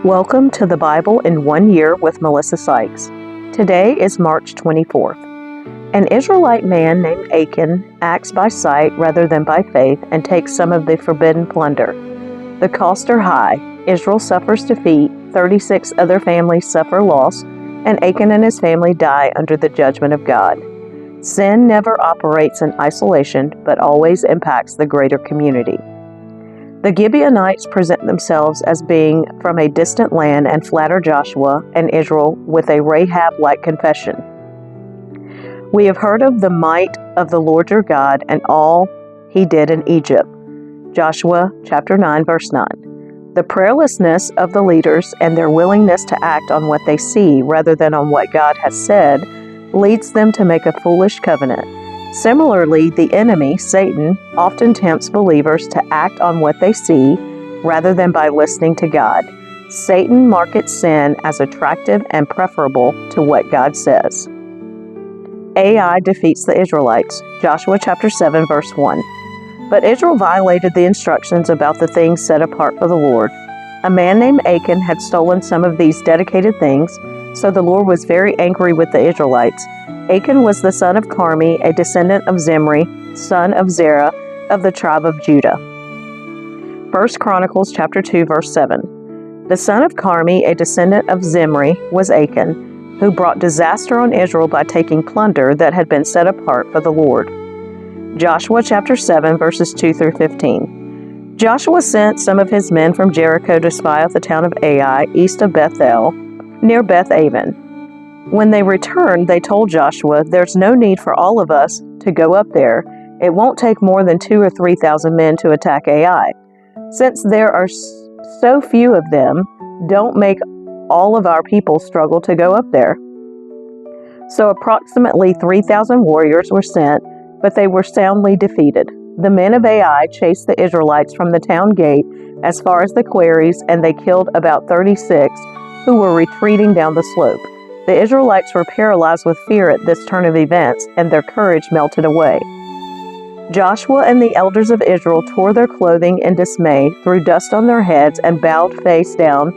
Welcome to the Bible in 1 Year with Melissa Sykes. Today is March 24th. An Israelite man named Achan acts by sight rather than by faith and takes some of the forbidden plunder. The costs are high. Israel suffers defeat, 36 other families suffer loss, and Achan and his family die under the judgment of God. Sin never operates in isolation, but always impacts the greater community. The Gibeonites present themselves as being from a distant land and flatter Joshua and Israel with a Rahab-like confession. We have heard of the might of the Lord your God and all he did in Egypt. Joshua chapter 9, verse 9. The prayerlessness of the leaders and their willingness to act on what they see rather than on what God has said leads them to make a foolish covenant. Similarly, the enemy, Satan, often tempts believers to act on what they see rather than by listening to God. Satan markets sin as attractive and preferable to what God says. Ai defeats the Israelites. Joshua chapter 7, verse 1. But Israel violated the instructions about the things set apart for the Lord. A man named Achan had stolen some of these dedicated things, so the Lord was very angry with the Israelites. Achan was the son of Carmi, a descendant of Zimri, son of Zerah, of the tribe of Judah. 1 Chronicles chapter 2, verse 7. The son of Carmi, a descendant of Zimri, was Achan, who brought disaster on Israel by taking plunder that had been set apart for the Lord. Joshua chapter 7, verses 2 through 15. Joshua sent some of his men from Jericho to spy out the town of Ai, east of Bethel, near Beth Aven. When they returned, they told Joshua, "There's no need for all of us to go up there. It won't take more than 2,000 or 3,000 men to attack Ai. Since there are so few of them, don't make all of our people struggle to go up there." So approximately 3,000 warriors were sent, but they were soundly defeated. The men of Ai chased the Israelites from the town gate as far as the quarries, and they killed about 36 who were retreating down the slope. The Israelites were paralyzed with fear at this turn of events, and their courage melted away. Joshua and the elders of Israel tore their clothing in dismay, threw dust on their heads, and bowed face down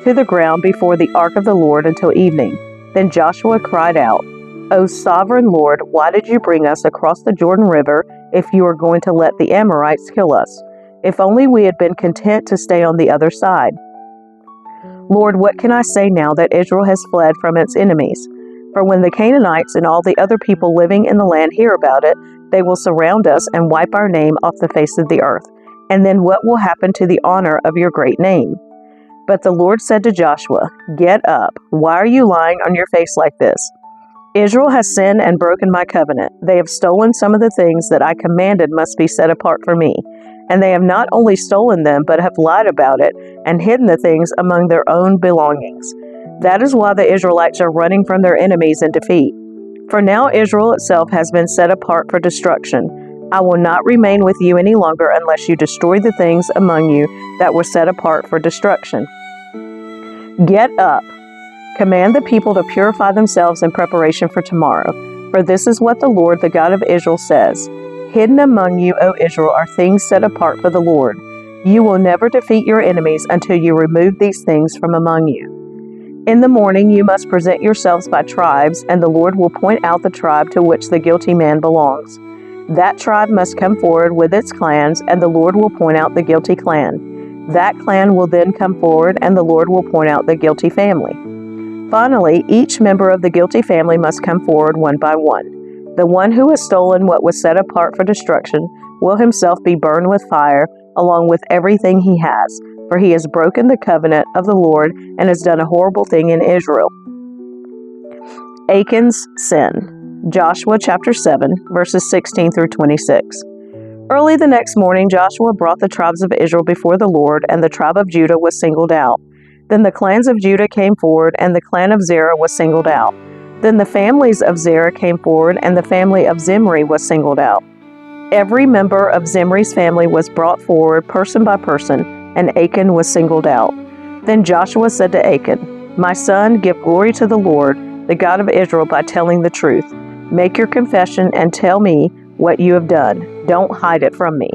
to the ground before the ark of the Lord until evening. Then Joshua cried out, "O sovereign Lord, why did you bring us across the Jordan River if you are going to let the Amorites kill us? If only we had been content to stay on the other side. Lord, what can I say now that Israel has fled from its enemies? For when the Canaanites and all the other people living in the land hear about it, they will surround us and wipe our name off the face of the earth. And then what will happen to the honor of your great name?" But the Lord said to Joshua, "Get up. Why are you lying on your face like this? Israel has sinned and broken my covenant. They have stolen some of the things that I commanded must be set apart for me. And they have not only stolen them, but have lied about it and hidden the things among their own belongings. That is why the Israelites are running from their enemies in defeat. For now Israel itself has been set apart for destruction. I will not remain with you any longer unless you destroy the things among you that were set apart for destruction. Get up. Command the people to purify themselves in preparation for tomorrow. For this is what the Lord, the God of Israel, says. Hidden among you, O Israel, are things set apart for the Lord. You will never defeat your enemies until you remove these things from among you. In the morning you must present yourselves by tribes, and the Lord will point out the tribe to which the guilty man belongs. That tribe must come forward with its clans, and the Lord will point out the guilty clan. That clan will then come forward, and the Lord will point out the guilty family. Finally, each member of the guilty family must come forward one by one. The one who has stolen what was set apart for destruction will himself be burned with fire, along with everything he has, for he has broken the covenant of the Lord and has done a horrible thing in Israel. Achan's sin. Joshua chapter 7, verses 16 through 26. Early the next morning, Joshua brought the tribes of Israel before the Lord, and the tribe of Judah was singled out. Then the clans of Judah came forward, and the clan of Zerah was singled out. Then the families of Zerah came forward, and the family of Zimri was singled out. Every member of Zimri's family was brought forward, person by person, and Achan was singled out. Then Joshua said to Achan, "My son, give glory to the Lord, the God of Israel, by telling the truth. Make your confession and tell me what you have done. Don't hide it from me."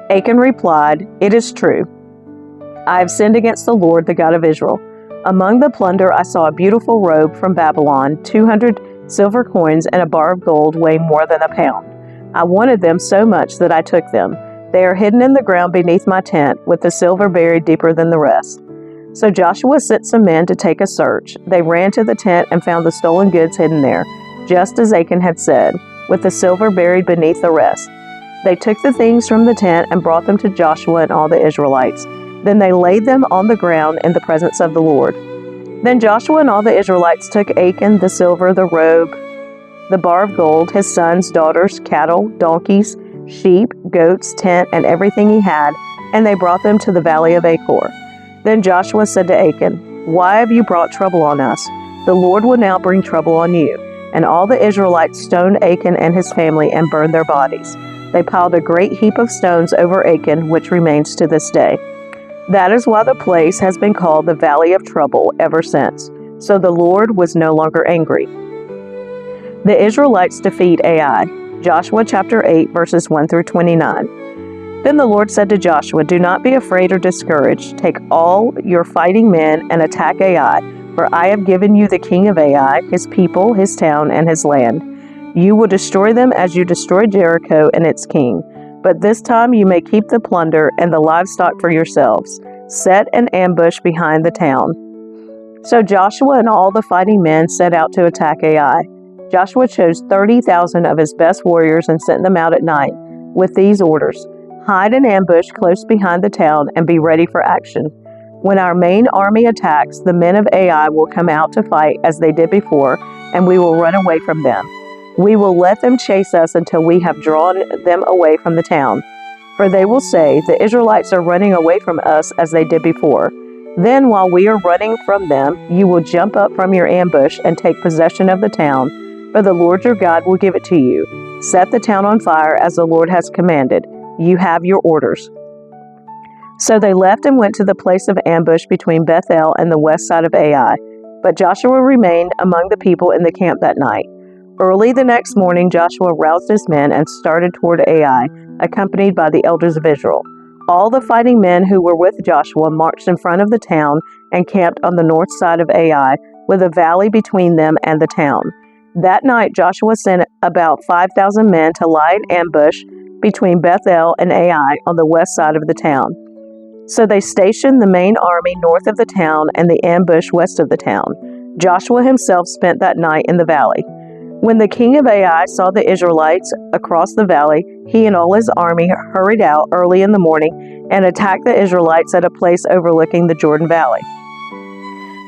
Achan replied, "It is true. I have sinned against the Lord, the God of Israel. Among the plunder I saw a beautiful robe from Babylon, 200 silver coins, and a bar of gold weighing more than a pound. I wanted them so much that I took them. They are hidden in the ground beneath my tent, with the silver buried deeper than the rest. So Joshua sent some men to take a search. They ran to the tent and found the stolen goods hidden there, just as Achan had said, with the silver buried beneath the rest. They took the things from the tent and brought them to Joshua and all the Israelites. Then they laid them on the ground in the presence of the Lord. Then Joshua and all the Israelites took Achan, the silver, the robe, the bar of gold, his sons, daughters, cattle, donkeys, sheep, goats, tent, and everything he had, and they brought them to the valley of Achor. Then Joshua said to Achan, "Why have you brought trouble on us? The Lord will now bring trouble on you." And all the Israelites stoned Achan and his family and burned their bodies. They piled a great heap of stones over Achan, which remains to this day. That is why the place has been called the Valley of Trouble ever since. So the Lord was no longer angry. The Israelites defeat Ai. Joshua chapter 8, verses 1 through 29. Then the Lord said to Joshua, "Do not be afraid or discouraged. Take all your fighting men and attack Ai, for I have given you the king of Ai, his people, his town, and his land. You will destroy them as you destroyed Jericho and its king. But this time you may keep the plunder and the livestock for yourselves. Set an ambush behind the town." So Joshua and all the fighting men set out to attack Ai. Joshua chose 30,000 of his best warriors and sent them out at night with these orders: "Hide an ambush close behind the town and be ready for action. When our main army attacks, the men of Ai will come out to fight as they did before, and we will run away from them. We will let them chase us until we have drawn them away from the town. For they will say, 'The Israelites are running away from us as they did before.' Then while we are running from them, you will jump up from your ambush and take possession of the town, for the Lord your God will give it to you. Set the town on fire as the Lord has commanded. You have your orders." So they left and went to the place of ambush between Bethel and the west side of Ai. But Joshua remained among the people in the camp that night. Early the next morning, Joshua roused his men and started toward Ai, accompanied by the elders of Israel. All the fighting men who were with Joshua marched in front of the town and camped on the north side of Ai, with a valley between them and the town. That night Joshua sent about 5,000 men to lie in ambush between Bethel and Ai on the west side of the town. So they stationed the main army north of the town and the ambush west of the town. Joshua himself spent that night in the valley. When the king of Ai saw the Israelites across the valley, he and all his army hurried out early in the morning and attacked the Israelites at a place overlooking the Jordan Valley.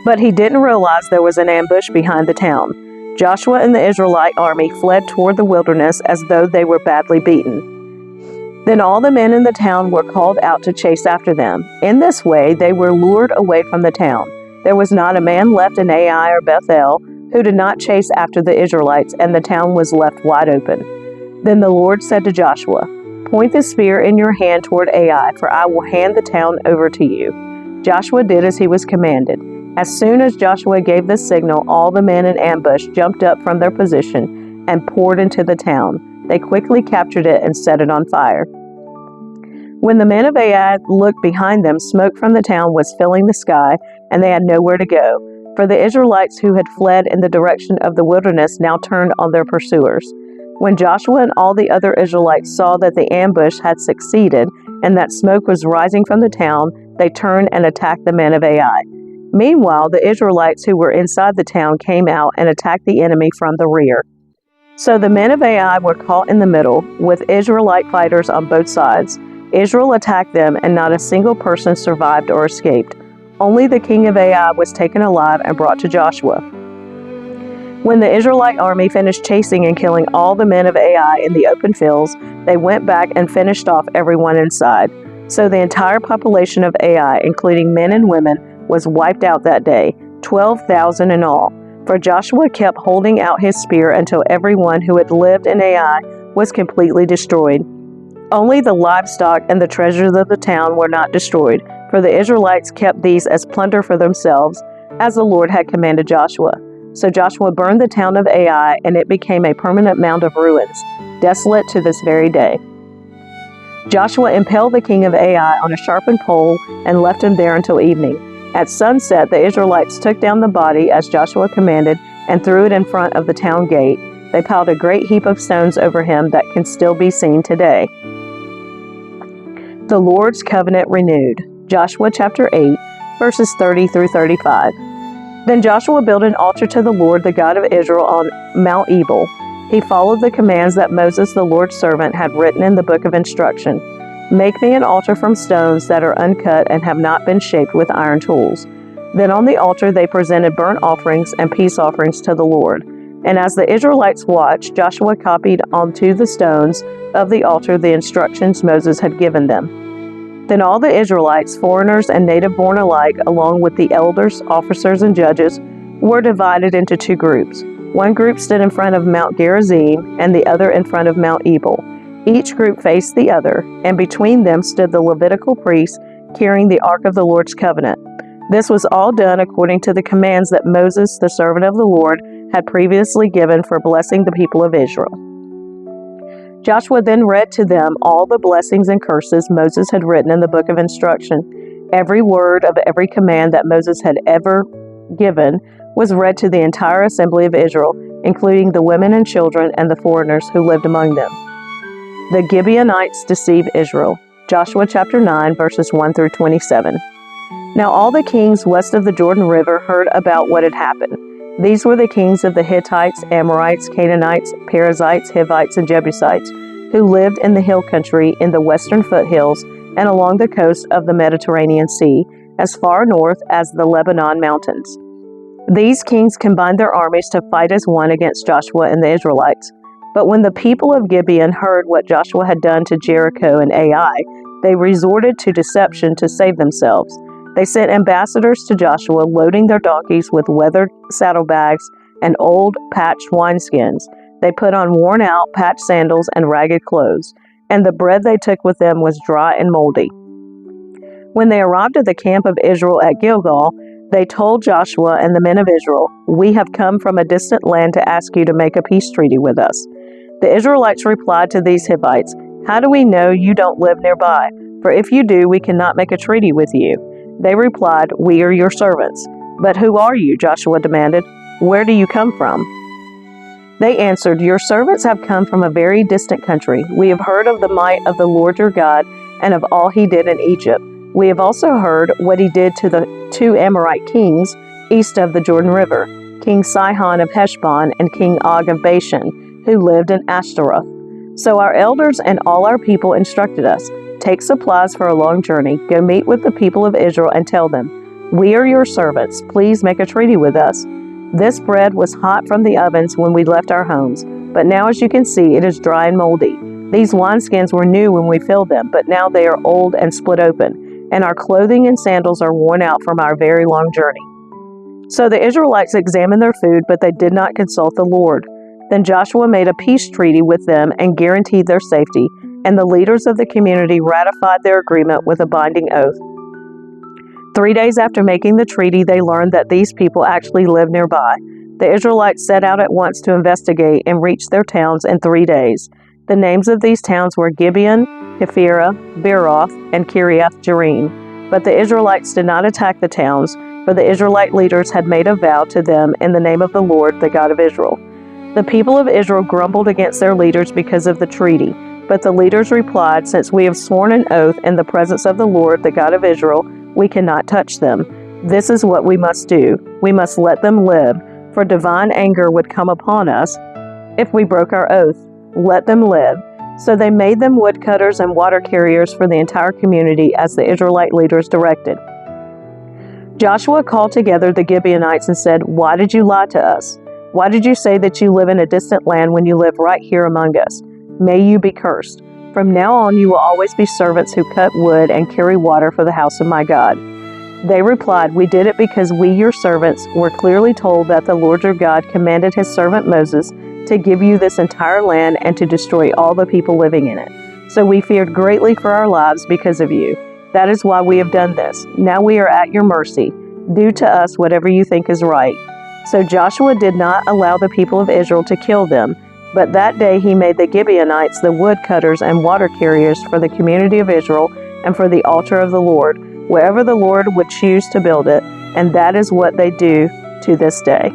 But he didn't realize there was an ambush behind the town. Joshua and the Israelite army fled toward the wilderness as though they were badly beaten. Then all the men in the town were called out to chase after them. In this way, they were lured away from the town. There was not a man left in Ai or Bethel who did not chase after the Israelites, and the town was left wide open. Then the Lord said to Joshua, "Point the spear in your hand toward Ai, for I will hand the town over to you." Joshua did as he was commanded. As soon as Joshua gave the signal, all the men in ambush jumped up from their position and poured into the town. They quickly captured it and set it on fire. When the men of Ai looked behind them, smoke from the town was filling the sky, and they had nowhere to go. For the Israelites who had fled in the direction of the wilderness now turned on their pursuers. When Joshua and all the other Israelites saw that the ambush had succeeded and that smoke was rising from the town, they turned and attacked the men of Ai. Meanwhile, the Israelites who were inside the town came out and attacked the enemy from the rear. So the men of Ai were caught in the middle, with Israelite fighters on both sides. Israel attacked them, and not a single person survived or escaped. Only the king of Ai was taken alive and brought to Joshua. When the Israelite army finished chasing and killing all the men of Ai in the open fields, they went back and finished off everyone inside. So the entire population of Ai, including men and women, was wiped out that day, 12,000 in all. For Joshua kept holding out his spear until everyone who had lived in Ai was completely destroyed. Only the livestock and the treasures of the town were not destroyed, for the Israelites kept these as plunder for themselves, as the Lord had commanded Joshua. So Joshua burned the town of Ai, and it became a permanent mound of ruins, desolate to this very day. Joshua impaled the king of Ai on a sharpened pole and left him there until evening. At sunset, the Israelites took down the body as Joshua commanded and threw it in front of the town gate. They piled a great heap of stones over him that can still be seen today. The Lord's covenant renewed. Joshua chapter 8, verses 30 through 35. Then Joshua built an altar to the Lord, the God of Israel, on Mount Ebal. He followed the commands that Moses, the Lord's servant, had written in the book of instruction. Make me an altar from stones that are uncut and have not been shaped with iron tools. Then on the altar they presented burnt offerings and peace offerings to the Lord. And as the Israelites watched, Joshua copied onto the stones of the altar the instructions Moses had given them. Then all the Israelites, foreigners and native-born alike, along with the elders, officers, and judges, were divided into two groups. One group stood in front of Mount Gerizim, and the other in front of Mount Ebal. Each group faced the other, and between them stood the Levitical priests carrying the Ark of the Lord's covenant. This was all done according to the commands that Moses, the servant of the Lord, had previously given for blessing the people of Israel. Joshua then read to them all the blessings and curses Moses had written in the book of instruction. Every word of every command that Moses had ever given was read to the entire assembly of Israel, including the women and children and the foreigners who lived among them. The Gibeonites deceive Israel. Joshua chapter 9, verses 1 through 27. Now all the kings west of the Jordan River heard about what had happened. These were the kings of the Hittites, Amorites, Canaanites, Perizzites, Hivites, and Jebusites, who lived in the hill country in the western foothills and along the coast of the Mediterranean Sea, as far north as the Lebanon mountains. These kings combined their armies to fight as one against Joshua and the Israelites. But when the people of Gibeon heard what Joshua had done to Jericho and Ai, they resorted to deception to save themselves. They sent ambassadors to Joshua, loading their donkeys with weathered saddlebags and old patched wineskins. They put on worn-out patched sandals and ragged clothes, and the bread they took with them was dry and moldy. When they arrived at the camp of Israel at Gilgal, they told Joshua and the men of Israel, "We have come from a distant land to ask you to make a peace treaty with us." The Israelites replied to these Hivites, "How do we know you don't live nearby? For if you do, we cannot make a treaty with you." They replied, "We are your servants." "But who are you?" Joshua demanded. "Where do you come from?" They answered, "Your servants have come from a very distant country. We have heard of the might of the Lord your God and of all he did in Egypt. We have also heard what he did to the two Amorite kings east of the Jordan River, King Sihon of Heshbon and King Og of Bashan, who lived in Ashtaroth. So our elders and all our people instructed us, take supplies for a long journey, go meet with the people of Israel and tell them, 'We are your servants, please make a treaty with us.' This bread was hot from the ovens when we left our homes, but now as you can see it is dry and moldy. These wineskins were new when we filled them, but now they are old and split open, and our clothing and sandals are worn out from our very long journey." So the Israelites examined their food, but they did not consult the Lord. Then Joshua made a peace treaty with them and guaranteed their safety, and the leaders of the community ratified their agreement with a binding oath. 3 days after making the treaty, they learned that these people actually lived nearby. The Israelites set out at once to investigate and reached their towns in 3 days. The names of these towns were Gibeon, Kephirah, Beeroth, and Kiriath Jearim. But the Israelites did not attack the towns, for the Israelite leaders had made a vow to them in the name of the Lord, the God of Israel. The people of Israel grumbled against their leaders because of the treaty, but the leaders replied, "Since we have sworn an oath in the presence of the Lord, the God of Israel, we cannot touch them. This is what we must do. We must let them live, for divine anger would come upon us if we broke our oath. Let them live." So they made them woodcutters and water carriers for the entire community as the Israelite leaders directed. Joshua called together the Gibeonites and said, "Why did you lie to us? Why did you say that you live in a distant land when you live right here among us? May you be cursed. From now on you will always be servants who cut wood and carry water for the house of my God." They replied, "We did it because we, your servants, were clearly told that the Lord your God commanded his servant Moses to give you this entire land and to destroy all the people living in it. So we feared greatly for our lives because of you. That is why we have done this. Now we are at your mercy. Do to us whatever you think is right." So Joshua did not allow the people of Israel to kill them, But that day he made the Gibeonites the woodcutters and water carriers for the community of Israel and for the altar of the Lord, wherever the Lord would choose to build it, and that is what they do to this day.